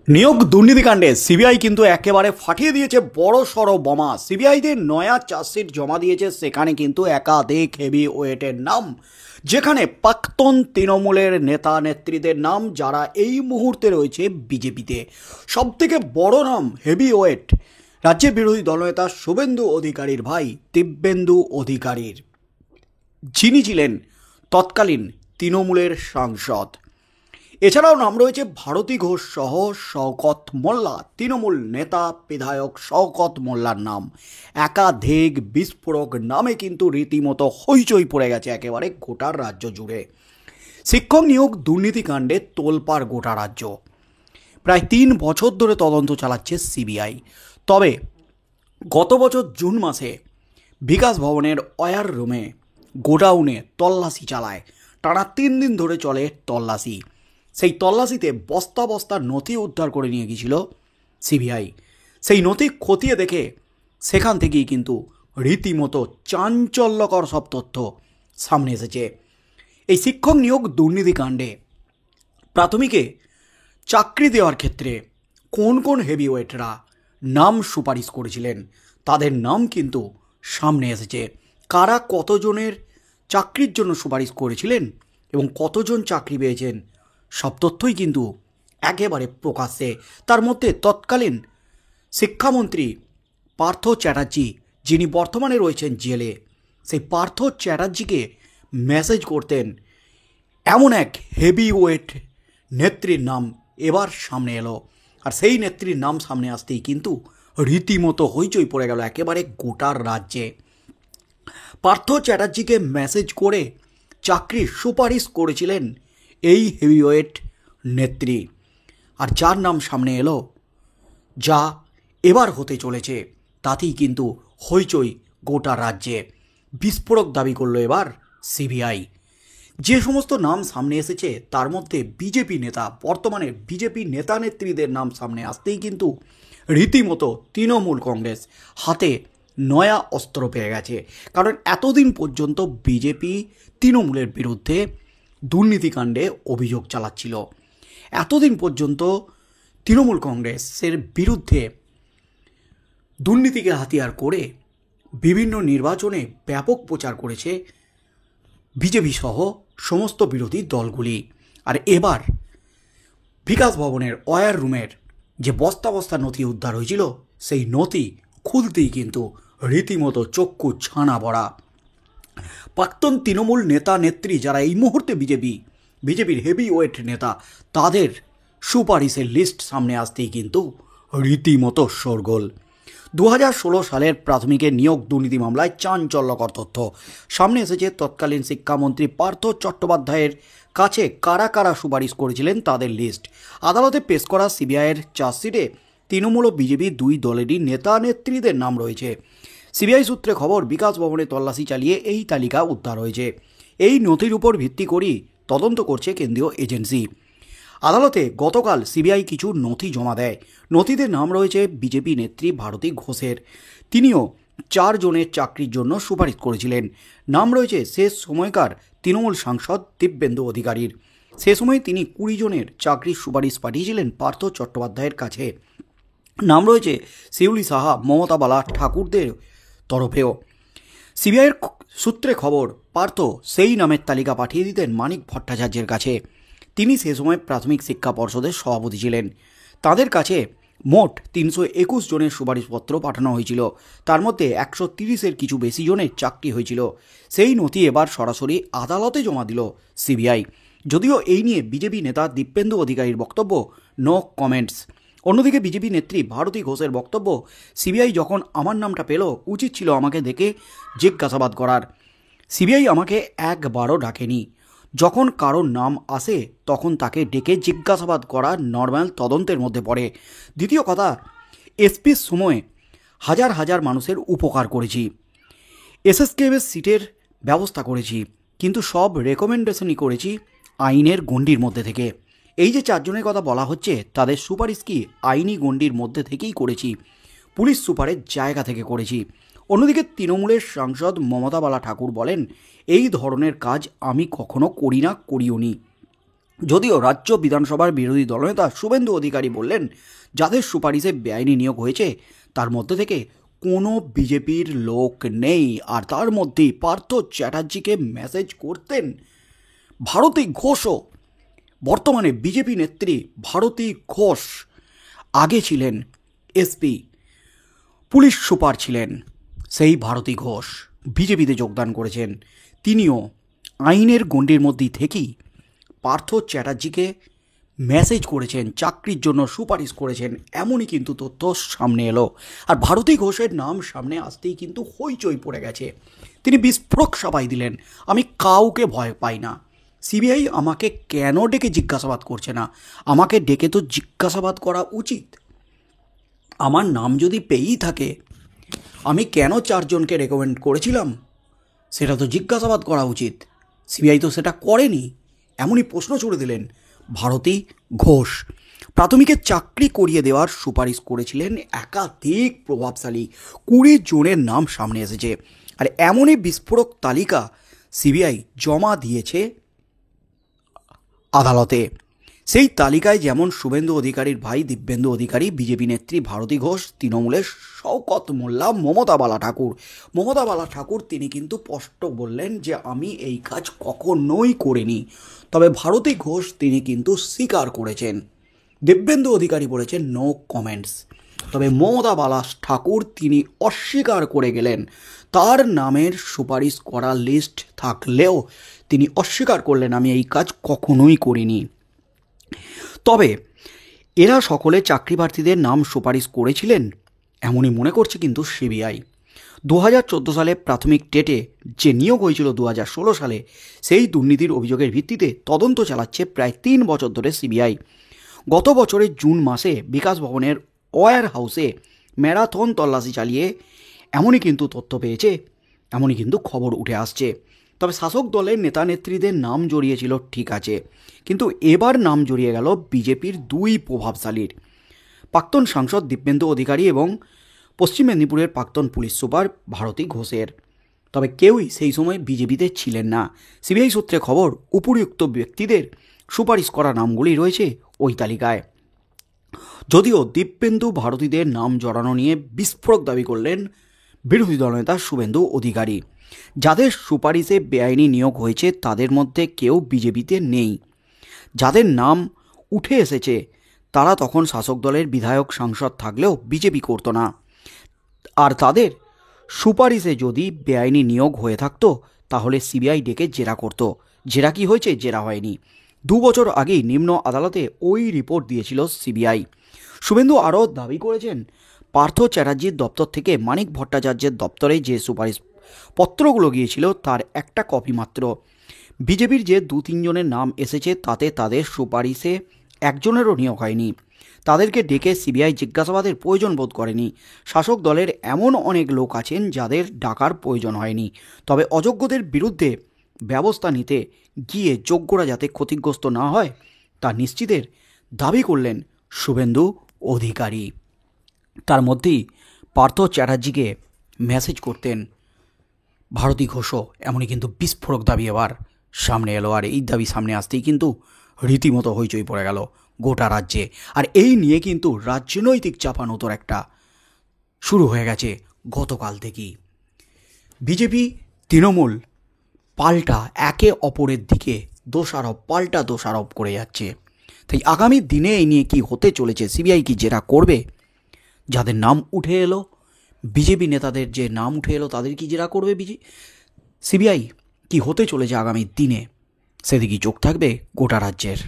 নিয়োগ দুর্নীতিকাণ্ডে সিবিআই কিন্তু একেবারে ফাটিয়ে দিয়েছে বড় সড় বোমা। সিবিআইতে নয়া চার্জশিট জমা দিয়েছে, সেখানে কিন্তু একাধিক হেভি ওয়েটের নাম, যেখানে প্রাক্তন তৃণমূলের নেতা নেত্রীদের নাম যারা এই মুহূর্তে রয়েছে বিজেপিতে। সবথেকে বড় নাম হেভি ওয়েট রাজ্যের বিরোধী দলনেতা শুভেন্দু অধিকারীর ভাই দিব্যেন্দু অধিকারীর, যিনি ছিলেন তৎকালীন তৃণমূলের সাংসদ। এছাড়াও নাম রয়েছে ভারতী ঘোষ সহ শওকত মোল্লা, তৃণমূল নেতা বিধায়ক শওকত মোল্লার নাম। একাধিক বিস্ফোরক নামে কিন্তু রীতিমতো হইচই পড়ে গেছে একেবারে গোটা রাজ্য জুড়ে। শিক্ষক নিয়োগ দুর্নীতিকাণ্ডে তোলপাড় গোটা রাজ্য। প্রায় 3 বছর ধরে তদন্ত চালাচ্ছে সিবিআই। তবে গত বছর জুন মাসে বিকাশ ভবনের ওয়্যার রুমে গোডাউনে তল্লাশি চালায়। টানা 3 দিন ধরে চলে তল্লাশি। সেই তল্লাশিতে বস্তা বস্তা নথি উদ্ধার করে নিয়ে গিয়েছিল সিবিআই। সেই নথি খতিয়ে দেখে সেখান থেকেই কিন্তু রীতিমতো চাঞ্চল্যকর সব তথ্য সামনে এসেছে। এই শিক্ষক নিয়োগ দুর্নীতিকাণ্ডে প্রাথমিকে চাকরি দেওয়ার ক্ষেত্রে কোন কোন হেভিওয়েটরা নাম সুপারিশ করেছিলেন তাদের নাম কিন্তু সামনে এসেছে। কারা কতজনের চাকরির জন্য সুপারিশ করেছিলেন এবং কতজন চাকরি পেয়েছেন সব তথ্যই কিন্তু একেবারে প্রকাশ্যে। তার মধ্যে তৎকালীন শিক্ষামন্ত্রী পার্থ চ্যাটার্জি, যিনি বর্তমানে রয়েছেন জেলে, সেই পার্থ চ্যাটার্জিকে মেসেজ করতেন এমন এক হেভিওয়েট নেত্রীর নাম এবার সামনে এলো। আর সেই নেত্রীর নাম সামনে আসতেই কিন্তু রীতিমতো হইচই পড়ে গেল একেবারে গোটার রাজ্যে। পার্থ চ্যাটার্জিকে মেসেজ করে চাকরির সুপারিশ করেছিলেন এই হেভিওয়েট নেত্রী। আর যার নাম সামনে এলো, যা এবার হতে চলেছে, তাতেই কিন্তু হইচই গোটা রাজ্যে। বিস্ফোরক দাবি করলো এবার সিবিআই। যে সমস্ত নাম সামনে এসেছে তার মধ্যে বিজেপি নেতা, বর্তমানে বিজেপি নেতা নেত্রীদের নাম সামনে আসতেই কিন্তু রীতিমতো তৃণমূল কংগ্রেস হাতে নয়া অস্ত্র পেয়ে গেছে। কারণ এতদিন পর্যন্ত বিজেপি তৃণমূলের বিরুদ্ধে দুর্নীতিকাণ্ডে অভিযোগ চালাচ্ছিল। এতদিন পর্যন্ত তৃণমূল কংগ্রেসের বিরুদ্ধে দুর্নীতিকে হাতিয়ার করে বিভিন্ন নির্বাচনে ব্যাপক প্রচার করেছে বিজেপি সহ সমস্ত বিরোধী দলগুলি। আর এবার বিকাশ ভবনের ওয়্যার রুমের যে বস্তা বস্তা নথি উদ্ধার হয়েছিল, সেই নথি খুলতেই কিন্তু রীতিমতো চক্ষু ছানা বড়া। প্রাক্তন তৃণমূল নেতা নেত্রী যারা এই মুহূর্তে বিজেপির হেভিওয়েট নেতা, তাদের সুপারিশের লিস্ট সামনে আসতেই কিন্তু রীতিমতো শোরগোল। 2016 সালের প্রাথমিকের নিয়োগ দুর্নীতি মামলায় চাঞ্চল্যকর তথ্য সামনে এসেছে। তৎকালীন শিক্ষামন্ত্রী পার্থ চট্টোপাধ্যায়ের কাছে কারা কারা সুপারিশ করেছিলেন তাদের লিস্ট আদালতে পেশ করা সিবিআইয়ের চার্জশিটে তৃণমূল ও বিজেপি দুই দলেরই নেতা নেত্রীদের নাম রয়েছে। সিবিআই সূত্রে খবর, বিকাশ ভবনে তল্লাশি চালিয়ে এই তালিকা উদ্ধার হয়েছে। এই নথির উপর ভিত্তি করেই তদন্ত করছে কেন্দ্রীয় এজেন্সি। আদালতে গতকাল সিবিআই কিছু নথি জমা দেয়। নথিতে নাম রয়েছে বিজেপি নেত্রী ভারতী ঘোষের। তিনিও 4 জনের চাকরির জন্য সুপারিশ করেছিলেন। নাম রয়েছে শেষ সময়কার তৃণমূল সাংসদ দিব্যেন্দু অধিকারীর। সে সময় তিনি 20 জনের চাকরির সুপারিশ পাঠিয়েছিলেন পার্থ চট্টোপাধ্যায়ের কাছে। নাম রয়েছে শিউলি সাহা, মমতা বালা ঠাকুরদের তরফেও। সিবিআইয়ের সূত্রে খবর, পার্থ সেই নামের তালিকা পাঠিয়ে দিতেন মানিক ভট্টাচার্যের কাছে। তিনি সে সময় প্রাথমিক শিক্ষা পর্ষদের সভাপতি ছিলেন। তাদের কাছে মোট 321 জনের সুপারিশপত্র পাঠানো হয়েছিল। তার মধ্যে 130-এর কিছু বেশি জনের চাকরি হয়েছিল। সেই নথি এবার সরাসরি আদালতে জমা দিল সিবিআই। যদিও এই নিয়ে বিজেপি নেতা দিব্যেন্দু অধিকারীর বক্তব্য, নো কমেন্টস। অন্যদিকে বিজেপি নেত্রী ভারতী ঘোষের বক্তব্য, সিবিআই যখন আমার নামটা পেল, উচিত ছিল আমাকে দেখে জিজ্ঞাসাবাদ করার। সিবিআই আমাকে একবারও ডাকেনি। যখন কারোর নাম আসে তখন তাকে ডেকে জিজ্ঞাসাবাদ করা নর্মাল তদন্তের মধ্যে পড়ে। দ্বিতীয় কথা, এসপির সময় হাজার হাজার মানুষের উপকার করেছি, এসএসকেএস সিটের ব্যবস্থা করেছি, কিন্তু সব রেকমেন্ডেশনই করেছি আইনের গণ্ডির মধ্যে থেকে। এই যে 4 জনের কথা বলা হচ্ছে, তাদের সুপারিশ কি আইনি গণ্ডির মধ্যে থেকেই করেছি, পুলিশ সুপারের জায়গা থেকে করেছি। অন্যদিকে তৃণমূলের সাংসদ মমতা বালা ঠাকুর বলেন, এই ধরনের কাজ আমি কখনো করি না, করিওনি। যদিও রাজ্য বিধানসভার বিরোধী দলনেতা শুভেন্দু অধিকারী বললেন, যাদের সুপারিশে বেআইনি নিয়োগ হয়েছে তার মধ্যে থেকে কোনো বিজেপির লোক নেই, আর তার মধ্যেই পার্থ চ্যাটার্জিকে মেসেজ করতেন ভারতী ঘোষও। বর্তমানে বিজেপি নেত্রী ভারতী ঘোষ আগে ছিলেন এসপি, পুলিশ সুপার ছিলেন। সেই ভারতী ঘোষ বিজেপিতে যোগদান করেছেন। তিনিও আইনের গণ্ডির মধ্যেই থেকেই পার্থ চ্যাটার্জিকে মেসেজ করেছেন, চাকরির জন্য সুপারিশ করেছেন, এমনই কিন্তু তথ্য সামনে এলো। আর ভারতী ঘোষের নাম সামনে আসতেই কিন্তু হইচই পড়ে গেছে। তিনি বিস্ফোরক সাফাই দিলেন, আমি কাউকে ভয় পাই না। সিবিআই আমাকে কেন ডেকে জিজ্ঞাসাবাদ করছে না? আমাকে ডেকে তো জিজ্ঞাসাবাদ করা উচিত। আমার নাম যদি পেয়েই থাকে, আমি কেন 4 জনকে রেকমেন্ড করেছিলাম সেটা তো জিজ্ঞাসাবাদ করা উচিত। সিবিআই তো সেটা করেনি। এমনই প্রশ্ন ছুড়ে দিলেন ভারতী ঘোষ। প্রাথমিকের চাকরি করিয়ে দেওয়ার সুপারিশ করেছিলেন একাধিক প্রভাবশালী, 20 জনের নাম সামনে এসেছে। আর এমনই বিস্ফোরক তালিকা সিবিআই জমা দিয়েছে আদালতে। সেই তালিকায় যেমন শুভেন্দু অধিকারীর ভাই দিব্যেন্দু অধিকারী, বিজেপি নেত্রী ভারতী ঘোষ, তৃণমূলের শওকত মোল্লা, মমতা বালা ঠাকুর তিনি কিন্তু স্পষ্ট বললেন যে আমি এই কাজ কখনোই করিনি। তবে ভারতী ঘোষ তিনি কিন্তু স্বীকার করেছেন। দিব্যেন্দু অধিকারী বলেছেন নো কমেন্টস। তবে মমতা বালা ঠাকুর তিনি অস্বীকার করে গেলেন। তার নামের সুপারিশ করা লিস্ট থাকলেও তিনি অস্বীকার করলেন আমি এই কাজ কখনোই করিনি। তবে এরা সকলে চাকরি প্রার্থীদের নাম সুপারিশ করেছিলেন এমনই মনে করছে কিন্তু সিবিআই। 2014 সালে প্রাথমিক টেটে যে নিয়োগ হয়েছিল 2016 সালে, সেই দুর্নীতির অভিযোগের ভিত্তিতে তদন্ত চালাচ্ছে প্রায় 3 বছর ধরে সিবিআই। গত বছরের জুন মাসে বিকাশ ভবনের ওয়্যার হাউসে ম্যারাথন তল্লাশি চালিয়ে এমনই কিন্তু তথ্য পেয়েছে, এমনই কিন্তু খবর উঠে আসছে। তবে শাসক দলের নেতা নেত্রীদের নাম জড়িয়েছিল ঠিক আছে, কিন্তু এবার নাম জড়িয়ে গেল বিজেপির 2 প্রভাবশালীর, প্রাক্তন সাংসদ দিব্যেন্দু অধিকারী এবং পশ্চিম মেদিনীপুরের প্রাক্তন পুলিশ সুপার ভারতী ঘোষের। তবে কেউই সেই সময় বিজেপিতে ছিলেন না। সিবিআই সূত্রে খবর, উপরিউক্ত ব্যক্তিদের সুপারিশ করা নামগুলি রয়েছে ওই তালিকায়। যদিও দিব্যেন্দু ভারতীদের নাম জড়ানো নিয়ে বিস্ফোরক দাবি করলেন বিরোধী দলনেতা শুভেন্দু অধিকারী। যাদের সুপারিশে বেআইনি নিয়োগ হয়েছে তাদের মধ্যে কেউ বিজেপিতে নেই। যাদের নাম উঠে এসেছে তারা তখন শাসক দলের বিধায়ক সাংসদ থাকলেও বিজেপি করতো না। আর তাদের সুপারিশে যদি বেআইনি নিয়োগ হয়ে থাকতো তাহলে সিবিআই ডেকে জেরা করত। জেরা কি হয়েছে? জেরা হয়নি। 2 বছর আগেই নিম্ন আদালতে ওই রিপোর্ট দিয়েছিল সিবিআই। শুভেন্দু আরও দাবি করেছেন, পার্থ চ্যাটার্জির দপ্তর থেকে মানিক ভট্টাচার্যের দপ্তরে যে সুপারিশ পত্রগুলো গিয়েছিল তার একটা কপি মাত্র। বিজেপির যে 2-3 জনের নাম এসেছে তাতে তাদের সুপারিশে একজনেরও নিয়োগ হয়নি। তাদেরকে ডেকে সিবিআই জিজ্ঞাসাবাদের প্রয়োজন বোধ করেনি। শাসক দলের এমন অনেক লোক আছেন যাদের ডাকার প্রয়োজন হয়নি। তবে অযোগ্যদের বিরুদ্ধে ব্যবস্থা নিতে গিয়ে যোগ্যরা যাতে ক্ষতিগ্রস্ত না হয় তা নিশ্চিতের দাবি করলেন শুভেন্দু অধিকারী। তার মধ্যেই পার্থ চ্যাটার্জিকে মেসেজ করতেন ভারতী ঘোষও, এমনই কিন্তু বিস্ফোরক দাবি এবার সামনে এলো। আর এই দাবি সামনে আসতেই কিন্তু রীতিমতো হইচই পড়ে গেল গোটা রাজ্যে। আর এই নিয়ে কিন্তু রাজনৈতিক চাপানোতর একটা শুরু হয়ে গেছে গতকাল থেকেই। বিজেপি তৃণমূল পাল্টা একে অপরের দিকে পাল্টা দোষারোপ করে যাচ্ছে। তাই আগামী দিনে এই নিয়ে কি হতে চলেছে, সিবিআই কি জেরা করবে? যাদের নাম উঠে এলো, বিজেপি নেতাদের যে নাম উঠে এলো তাদের কি জেরা করবে সিবিআই? কি হতে চলেছে আগামী দিনে সেদিকেই চোখ থাকবে গোটা রাজ্যের।